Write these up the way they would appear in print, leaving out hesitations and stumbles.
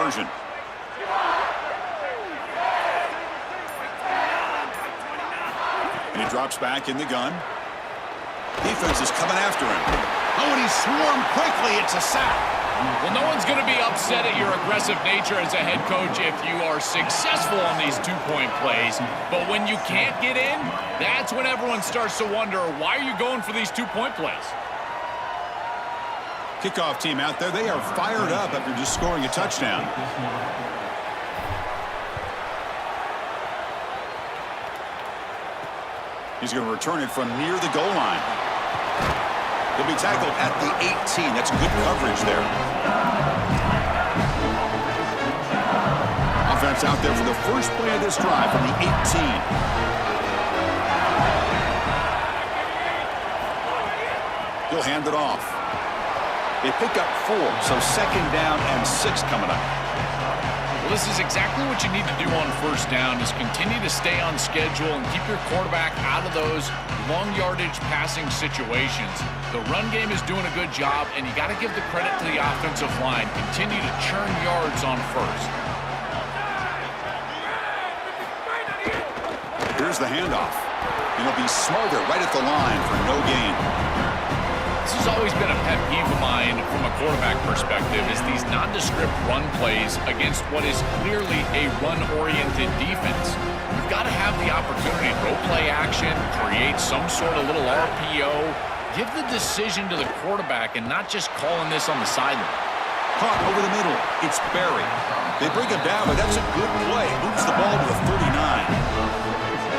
conversion. And he drops back in the gun. Defense is coming after him. Oh, and he's swarmed quickly. It's a sack. Well, no one's going to be upset at your aggressive nature as a head coach if you are successful on these two-point plays. But when you can't get in, that's when everyone starts to wonder, why are you going for these two-point plays? Kickoff team out there, they are fired up after just scoring a touchdown. He's going to return it from near the goal line. He'll be tackled at the 18. That's good coverage there. Offense out there for the first play of this drive from the 18. He'll hand it off. They pick up 4, so second down and 6 coming up. Well, this is exactly what you need to do on first down, is continue to stay on schedule and keep your quarterback out of those long yardage passing situations. The run game is doing a good job, and you got to give the credit to the offensive line. Continue to churn yards on first. Here's the handoff. And he'll be smarter right at the line for no gain. This has always been a pet peeve of mine from a quarterback perspective, is these nondescript run plays against what is clearly a run-oriented defense. You've got to have the opportunity to go play action, create some sort of little RPO, give the decision to the quarterback and not just calling this on the sideline. Caught over the middle. It's Barry. They bring him down, but that's a good play. Moves the ball to the 39.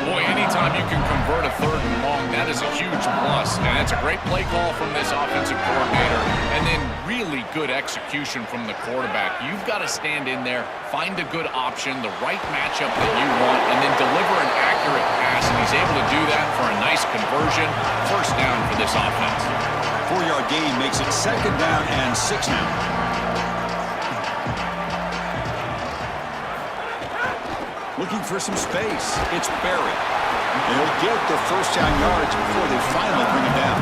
Boy, anytime you can convert a third and long, that is a huge plus. And it's a great play call from this offensive coordinator. And then really good execution from the quarterback. You've got to stand in there, find a good option, the right matchup that you want, and then deliver an accurate pass. And he's able to do that for a nice conversion. First down for this offense. 4-yard gain makes it second down and 6 now. Looking for some space. It's Barry. And he'll get the first down yards before they finally bring him down.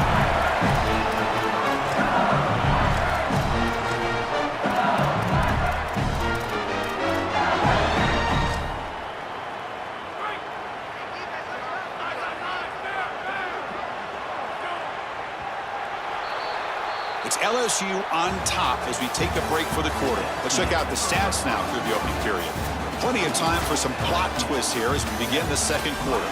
It's LSU on top as we take a break for the quarter. Let's check out the stats now through the opening period. Plenty of time for some plot twists here as we begin the second quarter.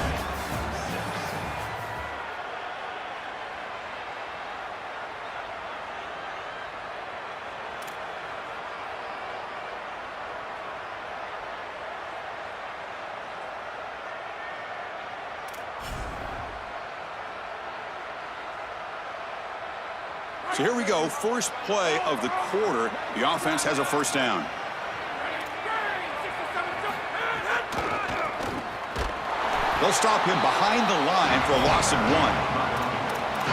So here we go, first play of the quarter. The offense has a first down. They'll stop him behind the line for a loss of 1.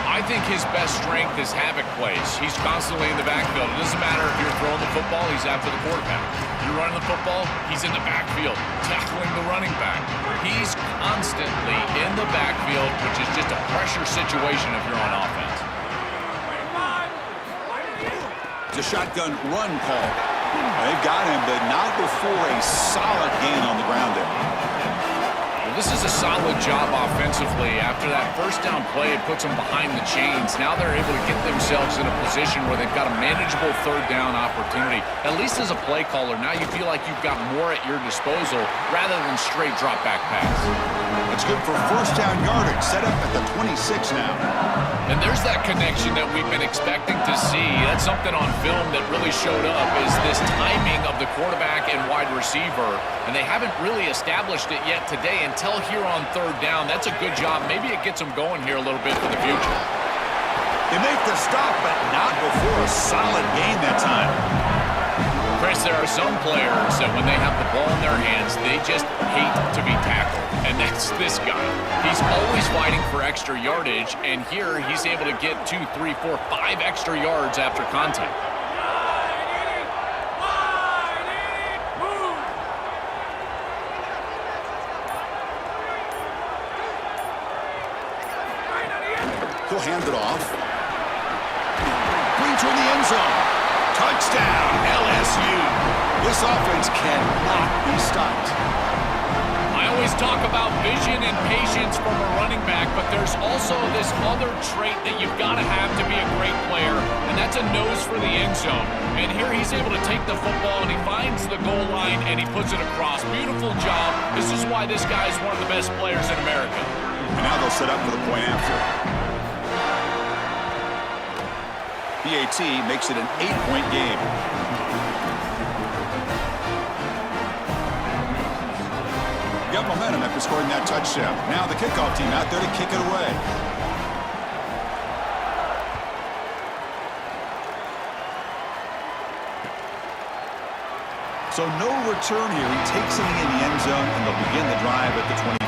I think his best strength is havoc plays. He's constantly in the backfield. It doesn't matter if you're throwing the football, he's after the quarterback. You're running the football, he's in the backfield, tackling the running back. He's constantly in the backfield, which is just a pressure situation if you're on offense. It's a shotgun run call. They've got him, but not before a solid gain on the ground there. This is a solid job offensively. After that first down play, it puts them behind the chains. Now they're able to get themselves in a position where they've got a manageable third down opportunity. At least as a play caller, now you feel like you've got more at your disposal rather than straight drop back pass. It's good for first down yardage, set up at the 26 now. And there's that connection that we've been expecting to see. That's something on film that really showed up, is this timing of the quarterback and wide receiver. And they haven't really established it yet today until here on third down. That's a good job. Maybe it gets them going here a little bit for the future. They make the stop, but not before a solid gain that time. Chris, there are some players that when they have the ball in their hands, they just hate to be tackled. And that's this guy. He's always fighting for extra yardage, and here he's able to get 2, 3, 4, 5 extra yards after contact. He'll hand it off. Green toward the end zone. Touchdown, LSU. This offense cannot be stopped. I always talk about vision and patience from a running back, but there's also this other trait that you've got to have to be a great player, and that's a nose for the end zone. And here he's able to take the football, and he finds the goal line, and he puts it across. Beautiful job. This is why this guy is one of the best players in America. And now they'll set up for the point after. PAT makes it an 8-point game. Got momentum after scoring that touchdown. Now the kickoff team out there to kick it away. So no return here. He takes something in the end zone, and they'll begin the drive at the 25.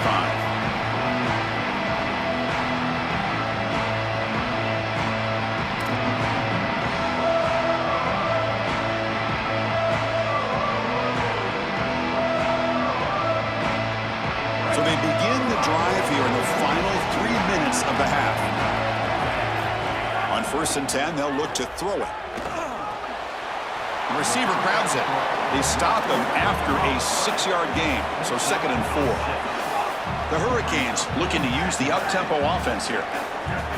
So they begin the drive here in the final 3 minutes of the half. On 1st and 10, they'll look to throw it. The receiver grabs it. They stop him after a 6-yard gain, so 2nd and 4. The Hurricanes looking to use the up-tempo offense here.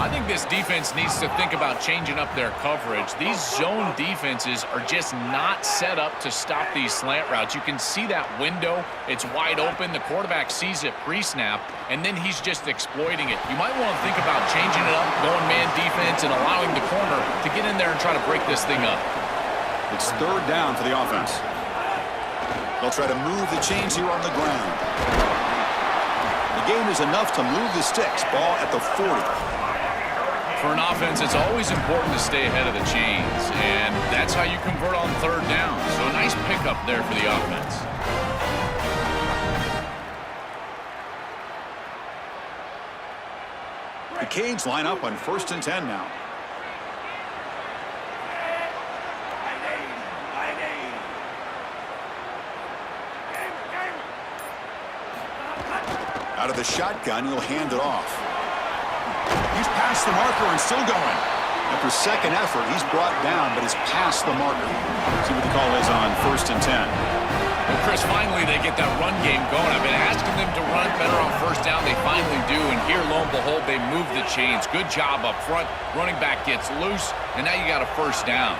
I think this defense needs to think about changing up their coverage. These zone defenses are just not set up to stop these slant routes. You can see that window. It's wide open. The quarterback sees it pre-snap, and then he's just exploiting it. You might want to think about changing it up, going man defense, and allowing the corner to get in there and try to break this thing up. It's 3rd down for the offense. They'll try to move the chains here on the ground. The gain is enough to move the sticks. Ball at the 40. For an offense, it's always important to stay ahead of the chains, and that's how you convert on 3rd down. So a nice pickup there for the offense. The Canes line up on 1st and 10 now. Out of the shotgun, he'll hand it off. He's past the marker and still going. After 2nd effort, he's brought down, but he's past the marker. See what the call is on 1st and 10. Well, Chris, finally they get that run game going. I've been asking them to run better on 1st down. They finally do, and here, lo and behold, they move the chains. Good job up front. Running back gets loose, and now you got a 1st down.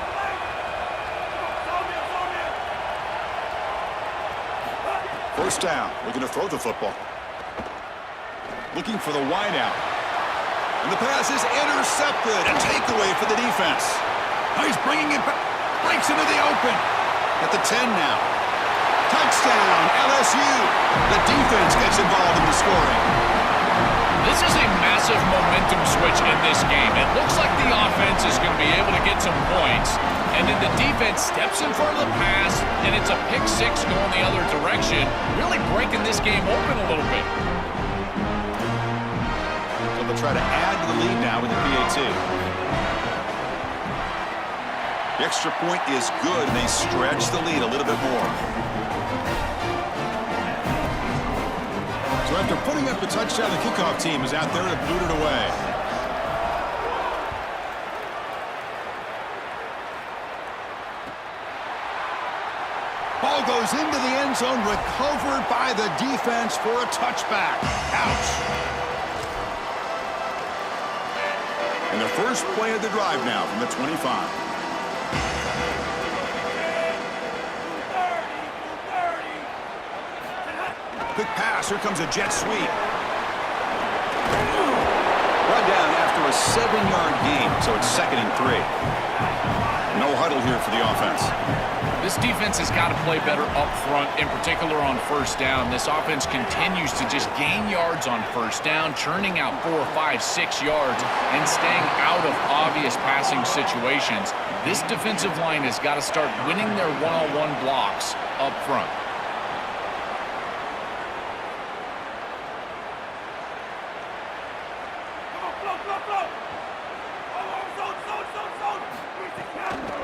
First down. Looking to throw the football. Looking for the wideout. And the pass is intercepted. A takeaway for the defense. Oh, he's bringing it back. Breaks into the open. At the 10 now. Touchdown, LSU. The defense gets involved in the scoring. This is a massive momentum switch in this game. It looks like the offense is going to be able to get some points, and then the defense steps in front of the pass, and it's a pick-6 going the other direction, really breaking this game open a little bit. So they'll try to add to the lead now with the PAT. The extra point is good, and they stretch the lead a little bit more. So after putting up a touchdown, the kickoff team is out there to boot it away. Ball goes into the end zone, recovered by the defense for a touchback. Ouch. And the first play of the drive now from the 25. Quick pass. Here comes a jet sweep. Run down after a 7-yard gain, so it's 2nd and 3. No huddle here for the offense. This defense has got to play better up front, in particular on 1st down. This offense continues to just gain yards on 1st down, churning out 4, 5, 6 yards, and staying out of obvious passing situations. This defensive line has got to start winning their one-on-one blocks up front.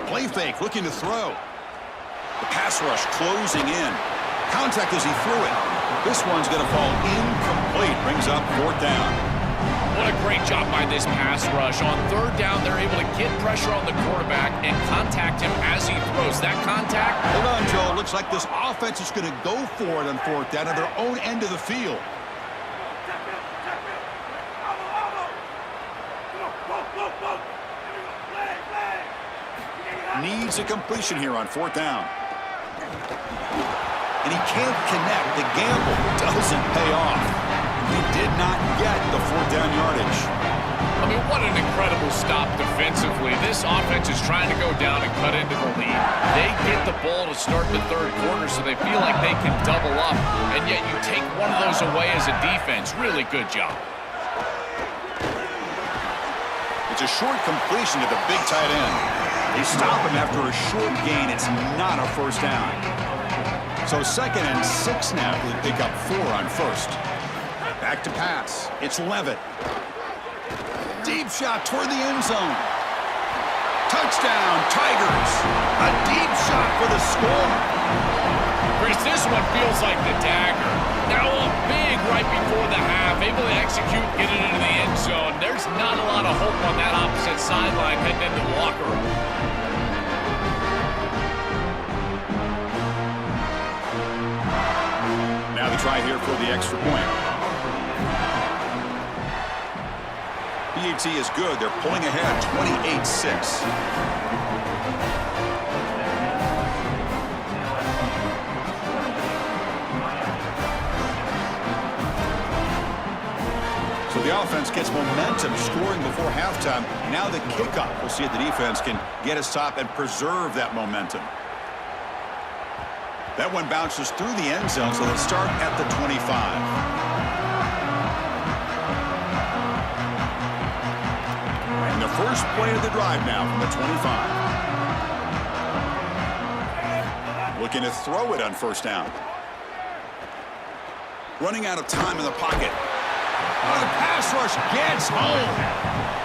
Play fake, looking to throw. The pass rush closing in. Contact as he threw it. This one's going to fall incomplete. Brings up 4th down. What a great job by this pass rush. On third down, they're able to get pressure on the quarterback and contact him as he throws. That contact. Hold on, Joe. Looks like this offense is going to go for it on fourth down at their own end of the field. Needs a completion here on fourth down. And he can't connect. The gamble doesn't pay off. He did not get the fourth down yardage. I mean, what an incredible stop defensively. This offense is trying to go down and cut into the lead. They get the ball to start the third quarter, so they feel like they can double up, and yet you take one of those away as a defense. Really good job. It's a short completion to the big tight end. They stop him after a short gain. It's not a first down. So 2nd and 6 now. They pick up 4 on first. Back to pass. It's Levitt. Deep shot toward the end zone. Touchdown, Tigers. A deep shot for the score. Chris, this one feels like the dagger. Now up big right before the half. Able to execute, get it into the end zone. There's not a lot of hope on that opposite sideline heading into the locker room. Now they try here for the extra point. PAT is good. They're pulling ahead 28-6. So the offense gets momentum scoring before halftime. Now the kickoff. We'll see if the defense can get a stop and preserve that momentum. That one bounces through the end zone, so they'll start at the 25. And the first play of the drive now from the 25. Looking to throw it on first down. Running out of time in the pocket. The pass rush gets home.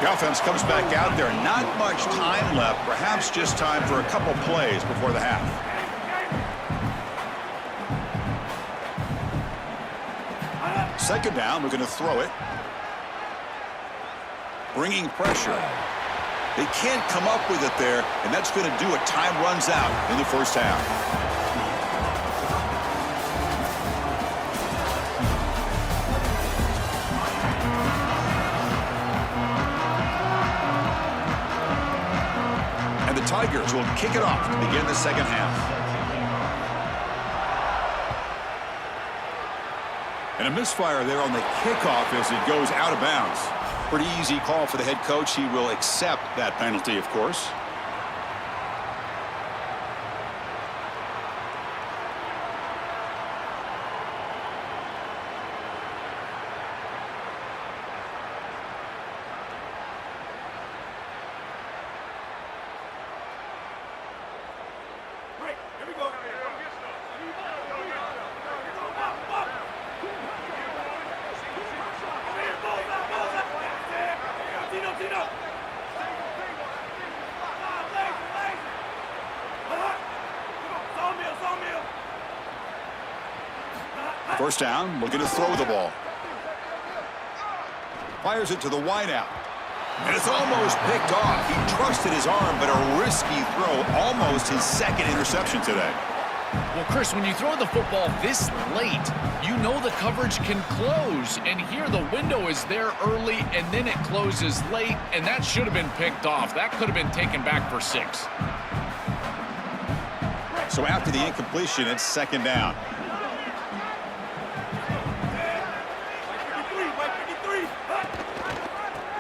The offense comes back out there. Not much time left. Perhaps just time for a couple plays before the half. Second down, we're going to throw it. Bringing pressure. They can't come up with it there, and that's going to do it. Time runs out in the first half. And the Tigers will kick it off to begin the second half. And a misfire there on the kickoff as it goes out of bounds. Pretty easy call for the head coach. He will accept that penalty, of course. First down, looking to throw the ball. Fires it to the wideout. And it's almost picked off. He trusted his arm, but a risky throw. Almost his second interception today. Well, Chris, when you throw the football this late, you know the coverage can close. And here the window is there early, and then it closes late, and that should have been picked off. That could have been taken back for 6. So after the incompletion, it's second down.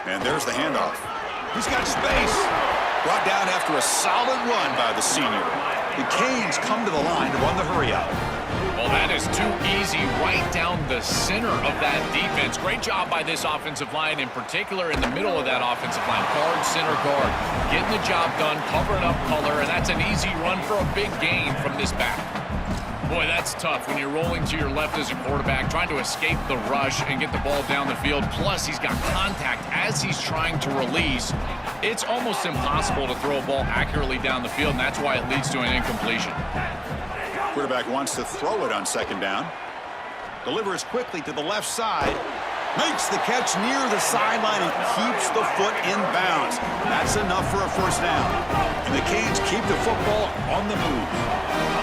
And there's the handoff. He's got space. Brought down after a solid run by the senior. The Canes come to the line to run the hurry out. Well, that is too easy right down the center of that defense. Great job by this offensive line, in particular in the middle of that offensive line. Guard, center, guard. Getting the job done, covering up color, and that's an easy run for a big gain from this back. Boy, that's tough when you're rolling to your left as a quarterback, trying to escape the rush and get the ball down the field. Plus, he's got contact as he's trying to release. It's almost impossible to throw a ball accurately down the field, and that's why it leads to an incompletion. Quarterback wants to throw it on second down. Delivers quickly to the left side. Makes the catch near the sideline and keeps the foot in bounds. That's enough for a first down. And the Canes keep the football on the move.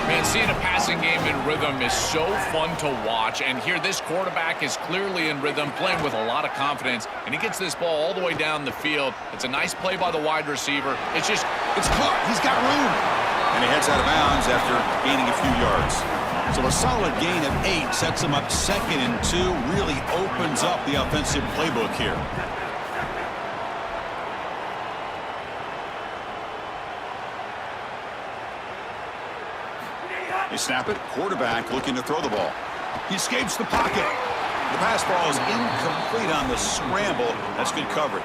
Man, seeing a passing game in rhythm is so fun to watch. And here, this quarterback is clearly in rhythm, playing with a lot of confidence. And he gets this ball all the way down the field. It's a nice play by the wide receiver. It's caught. He's got room. And he heads out of bounds after gaining a few yards. So a solid gain of 8 sets him up 2nd and 2. Really opens up the offensive playbook here. They snap it. Quarterback looking to throw the ball. He escapes the pocket. The pass ball is incomplete on the scramble. That's good coverage.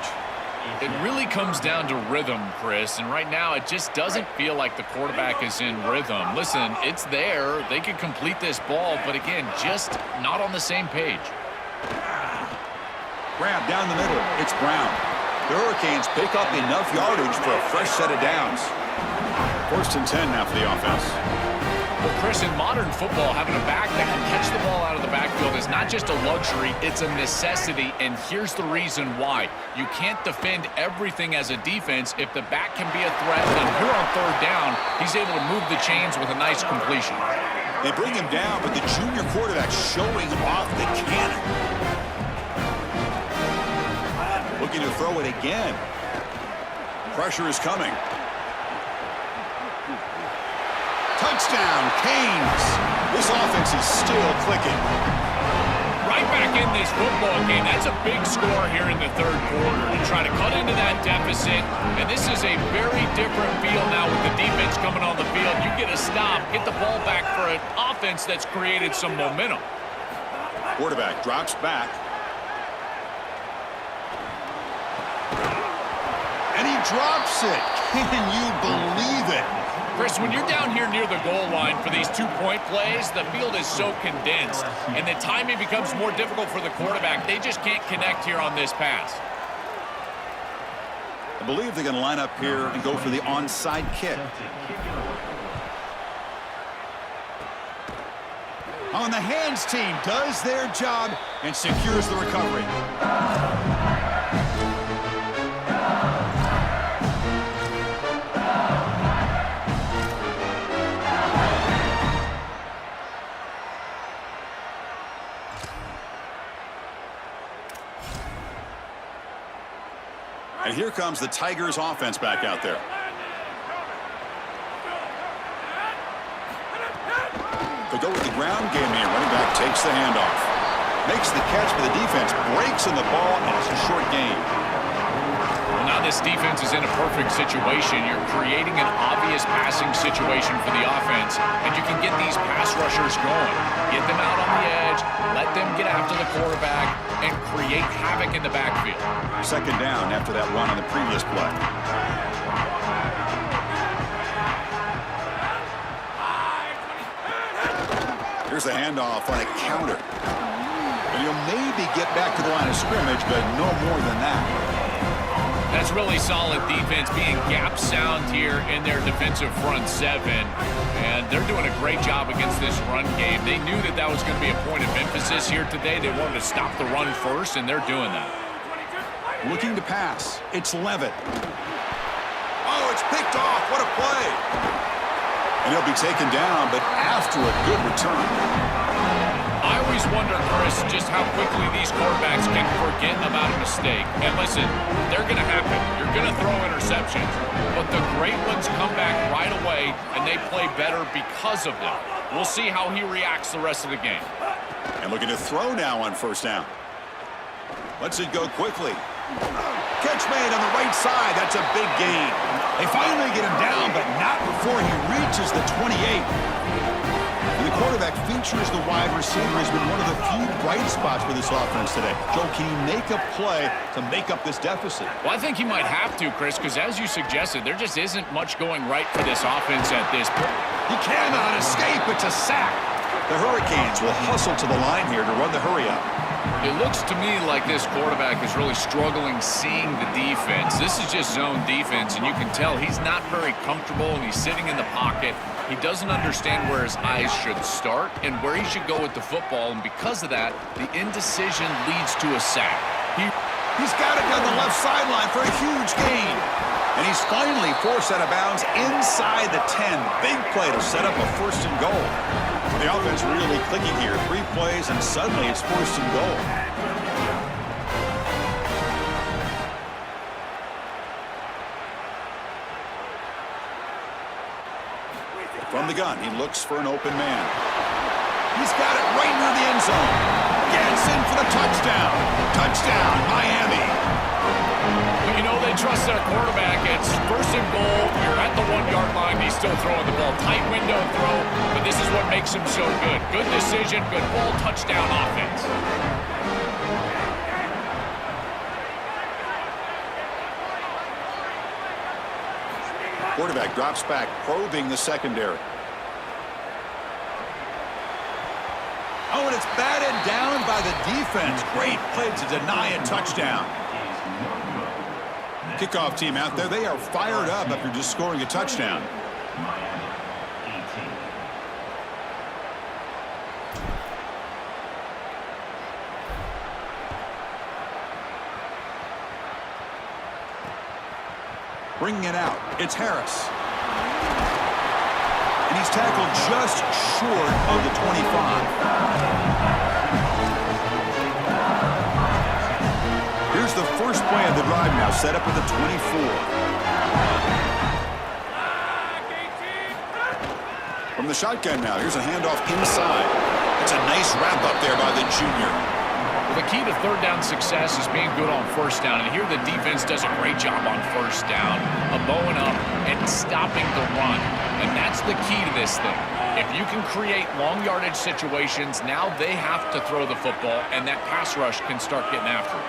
It really comes down to rhythm, Chris, and right now it just doesn't feel like the quarterback is in rhythm. Listen, it's there. They could complete this ball, but again, just not on the same page. Grab down the middle. It's Brown. The Hurricanes pick up enough yardage for a fresh set of downs. 1st and 10 now for the offense. Well, Chris, in modern football, having a back that can catch the ball out of the backfield is not just a luxury, it's a necessity, and here's the reason why. You can't defend everything as a defense if the back can be a threat, and here on 3rd down, he's able to move the chains with a nice completion. They bring him down, but the junior quarterback showing off the cannon. Looking to throw it again. Pressure is coming. Touchdown, Canes. This offense is still clicking. Right back in this football game. That's a big score here in the 3rd quarter to try to cut into that deficit. And this is a very different feel now with the defense coming on the field. You get a stop, get the ball back for an offense that's created some momentum. Quarterback drops back. And he drops it. Can you believe it? Chris, when you're down here near the goal line for these 2-point plays, the field is so condensed, and the timing becomes more difficult for the quarterback. They just can't connect here on this pass. I believe they're going to line up here and go for the onside kick. On the hands team does their job and secures the recovery. And here comes the Tigers offense back out there. They go with the ground game here. Running back takes the handoff. Makes the catch, but the defense breaks in the ball, and it's a short gain. Well, now this defense is in a perfect situation. You're creating an obvious passing situation for the offense, and you can get these pass rushers going. Get them out on the edge, let them get after the quarterback, and create havoc in the backfield. 2nd down after that run on the previous play. Here's the handoff on a counter. And he'll maybe get back to the line of scrimmage, but no more than that. That's really solid defense, being gap sound here in their defensive front 7. And they're doing a great job against this run game. They knew that that was going to be a point of emphasis here today. They wanted to stop the run first, and they're doing that. Looking to pass. It's Levitt. Oh, it's picked off. What a play. And he'll be taken down, but after a good return. I always wonder, Chris, just how quickly these quarterbacks can forget about a mistake. And listen, they're going to happen. You're going to throw interceptions. But the great ones come back right away, and they play better because of them. We'll see how he reacts the rest of the game. And looking to throw now on 1st down. Lets it go quickly. Catch made on the right side. That's a big gain. They finally get him down, but not before he reaches the 28. And the quarterback features the wide receiver has been one of the few bright spots for this offense today. Joe, can he make a play to make up this deficit? Well, I think he might have to, Chris, because as you suggested, there just isn't much going right for this offense at this point. He cannot escape. It's a sack. The Hurricanes will hustle to the line here to run the hurry up. It looks to me like this quarterback is really struggling seeing the defense. This is just zone defense, and you can tell he's not very comfortable, and he's sitting in the pocket. He doesn't understand where his eyes should start and where he should go with the football, and because of that, the indecision leads to a sack. He's got it down the left sideline for a huge gain. And he's finally forced out of bounds inside the 10. Big play to set up a 1st and goal. The offense really clicking here. 3 plays, and suddenly it's 1st and goal. From the gun, he looks for an open man. He's got it right near the end zone. Gets in for the touchdown. Touchdown, Miami. You know they trust their quarterback. It's 1st and goal. You're at the 1-yard line. He's still throwing the ball. Tight window throw, but this is what makes him so good. Good decision, good ball, touchdown offense. Quarterback drops back, probing the secondary. Oh, and it's batted down by the defense. Great play to deny a touchdown. Kickoff team out there, they are fired up after just scoring a touchdown. Bringing it out, it's Harris. And he's tackled just short of the 25. Here's the first play of the drive now, set up at the 24. From the shotgun now, here's a handoff inside. It's a nice wrap up there by the junior. Well, the key to 3rd down success is being good on 1st down, and here the defense does a great job on 1st down of bowing up and stopping the run, and that's the key to this thing. If you can create long yardage situations, now they have to throw the football, and that pass rush can start getting after it.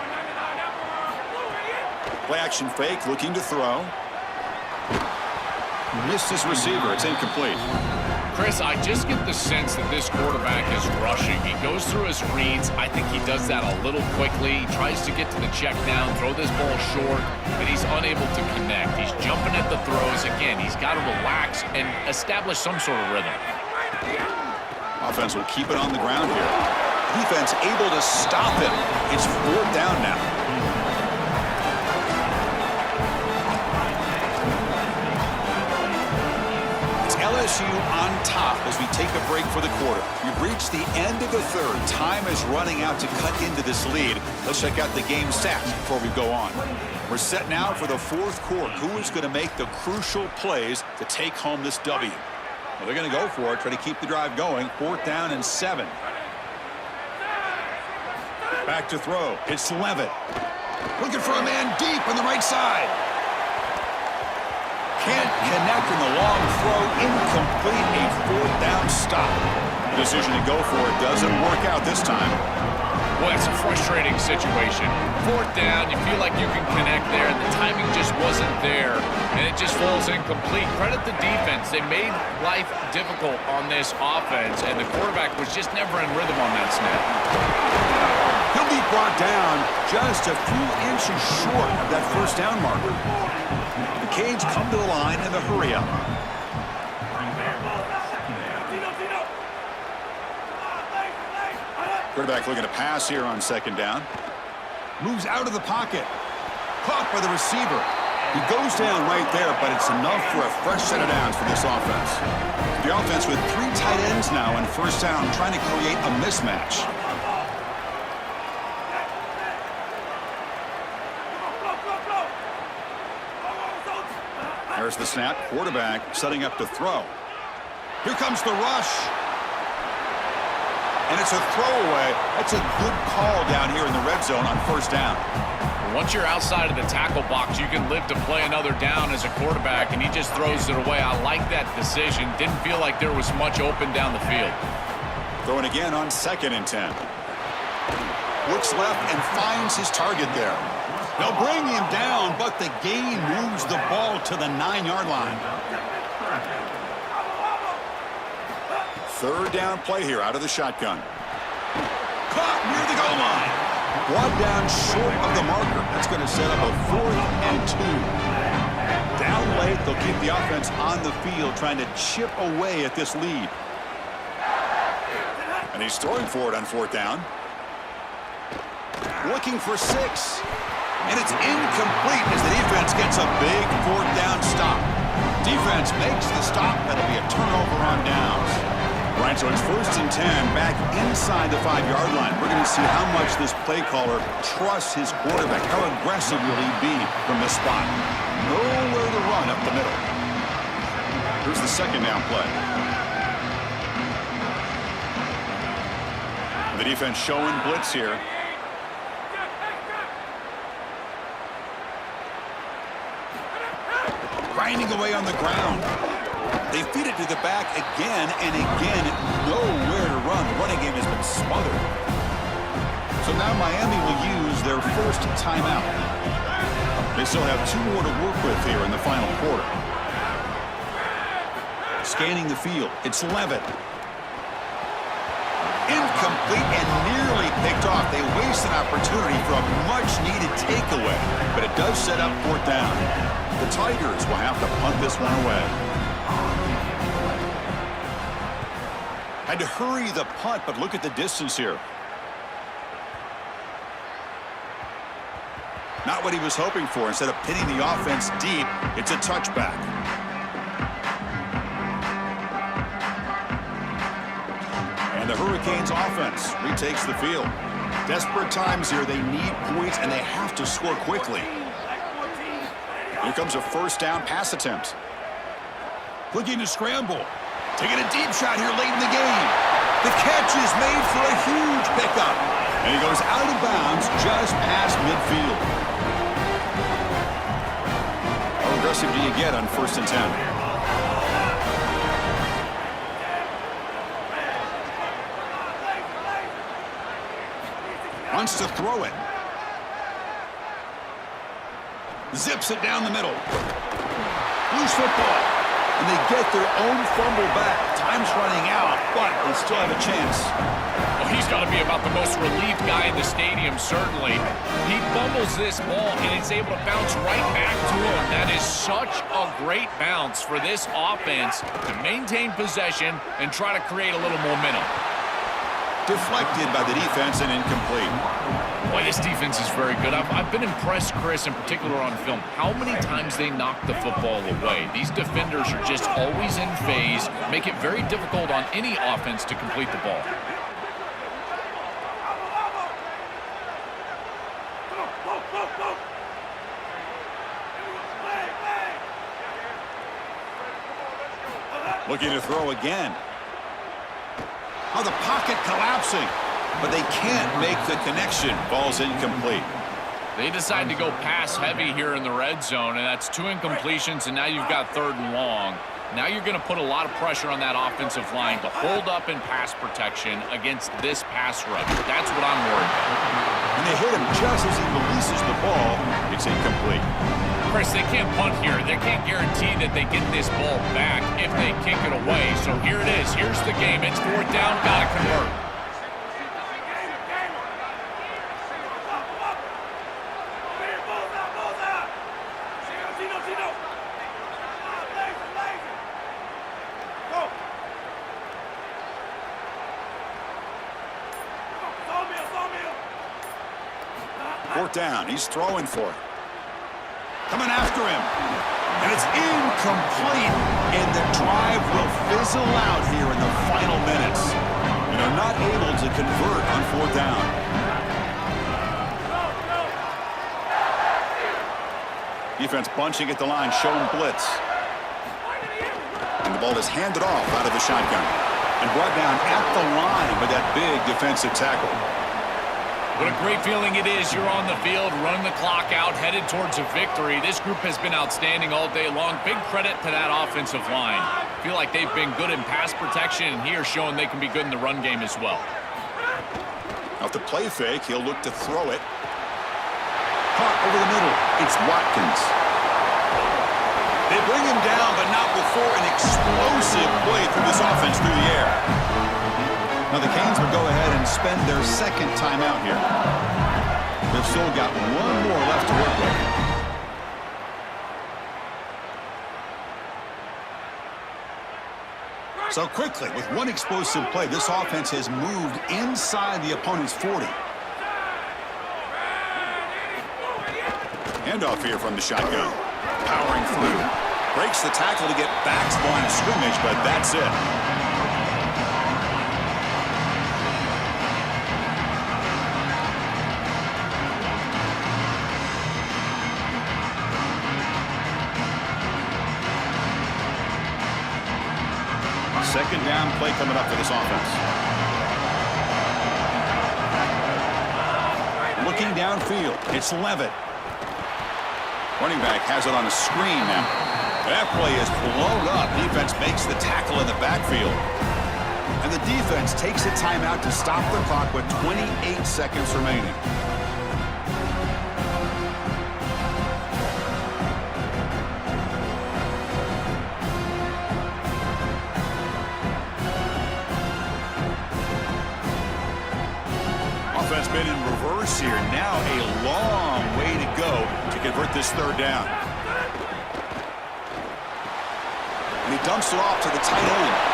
Play action fake, looking to throw. Missed his receiver. It's incomplete. Chris, I just get the sense that this quarterback is rushing. He goes through his reads. I think he does that a little quickly. He tries to get to the check down, throw this ball short, but he's unable to connect. He's jumping at the throws. Again, he's got to relax and establish some sort of rhythm. Offense will keep it on the ground here. Defense able to stop him. It's 4th down now. LSU on top as we take a break for the quarter. We've reached the end of the 3rd. Time is running out to cut into this lead. Let's check out the game stats before we go on. We're set now for the 4th quarter. Who is going to make the crucial plays to take home this W? Well, they're going to go for it, try to keep the drive going. 4th down and 7. Back to throw. It's Levitt. Looking for a man deep on the right side. Can't connect in the long throw. Incomplete. A 4th down stop. The decision to go for it doesn't work out this time. Boy, it's a frustrating situation. 4th down, you feel like you can connect there, and the timing just wasn't there, and it just falls incomplete. Credit the defense. They made life difficult on this offense, and the quarterback was just never in rhythm on that snap. He'll be brought down just a few inches short of that 1st down marker. The Canes come to the line in the hurry-up. Quarterback looking to pass here on 2nd down. Moves out of the pocket. Caught by the receiver. He goes down right there, but it's enough for a fresh set of downs for this offense. The offense with 3 tight ends now in 1st down, trying to create a mismatch. There's the snap. Quarterback setting up to throw. Here comes the rush. And it's a throwaway. That's a good call down here in the red zone on 1st down. Once you're outside of the tackle box, you can live to play another down as a quarterback, and he just throws it away. I like that decision. Didn't feel like there was much open down the field. Throwing again on 2nd and 10. Looks left and finds his target there. They'll bring him down, but the gain moves the ball to the 9-yard line. 3rd down play here out of the shotgun. Caught caught near the goal line. Brought down short of the marker. That's going to set up a 4th and 2. Down late, they'll keep the offense on the field trying to chip away at this lead. And he's throwing for it on 4th down. Looking for 6. And it's incomplete as the defense gets a big 4th down stop. Defense makes the stop. That'll be a turnover on downs. Right, so it's 1st and 10 back inside the 5-yard line. We're going to see how much this play caller trusts his quarterback. How aggressive will he be from this spot? Nowhere to run up the middle. Here's the 2nd down play. The defense showing blitz here. Grinding away on the ground. They feed it to the back again and again. Nowhere to run. The running game has been smothered. So now Miami will use their first timeout. They still have 2 more to work with here in the final quarter. Scanning the field. It's Levitt. Incomplete and nearly picked off. They waste an opportunity for a much-needed takeaway. But it does set up 4th down. The Tigers will have to punt this one away. Had to hurry the punt, but look at the distance here. Not what he was hoping for. Instead of pinning the offense deep, it's a touchback. And the Hurricanes offense retakes the field. Desperate times here. They need points, and they have to score quickly. Here comes a 1st down pass attempt. Looking to scramble. Taking a deep shot here late in the game. The catch is made for a huge pickup. And he goes out of bounds just past midfield. How aggressive do you get on 1st and 10? Wants to throw it. Zips it down the middle. Loose football. And they get their own fumble back. Time's running out, but they still have a chance. Well, he's got to be about the most relieved guy in the stadium, certainly. He fumbles this ball, and it's able to bounce right back to him. That is such a great bounce for this offense to maintain possession and try to create a little momentum. Deflected by the defense and incomplete. Boy, this defense is very good. I've been impressed, Chris, in particular on film, how many times they knock the football away. These defenders are just always in phase, make it very difficult on any offense to complete the ball. Looking to throw again. Oh, the pocket collapsing. But they can't make the connection. Ball's incomplete. They decide to go pass heavy here in the red zone, and that's 2 incompletions, and now you've got 3rd and long. Now you're going to put a lot of pressure on that offensive line to hold up in pass protection against this pass rush. That's what I'm worried about. And they hit him just as he releases the ball. It's incomplete. Chris, they can't punt here. They can't guarantee that they get this ball back if they kick it away. So here it is. Here's the game. It's 4th down. Got to convert. Down. He's throwing for it. Coming after him. And it's incomplete. And the drive will fizzle out here in the final minutes. And they're not able to convert on 4th down. Defense bunching at the line, showing blitz. And the ball is handed off out of the shotgun. And brought down at the line with that big defensive tackle. What a great feeling it is. You're on the field, running the clock out, headed towards a victory. This group has been outstanding all day long. Big credit to that offensive line. I feel like they've been good in pass protection, and here showing they can be good in the run game as well. Off the play fake, he'll look to throw it. Caught over the middle. It's Watkins. They bring him down, but not before an explosive play through this offense through the air. Now the Canes will go ahead and spend their second timeout here. They've still got one more left to work with. So quickly, with one explosive play, this offense has moved inside the opponent's 40. Handoff here from the shotgun. Powering through. Breaks the tackle to get back to the line of scrimmage, but that's it. Second down play coming up for this offense. Looking downfield, it's Levitt. Running back has it on a screen now. That play is blown up. Defense makes the tackle in the backfield. And the defense takes a timeout to stop the clock with 28 seconds remaining. Offense been in reverse here. Now a long way to go to convert this third down. And he dumps it off to the tight end.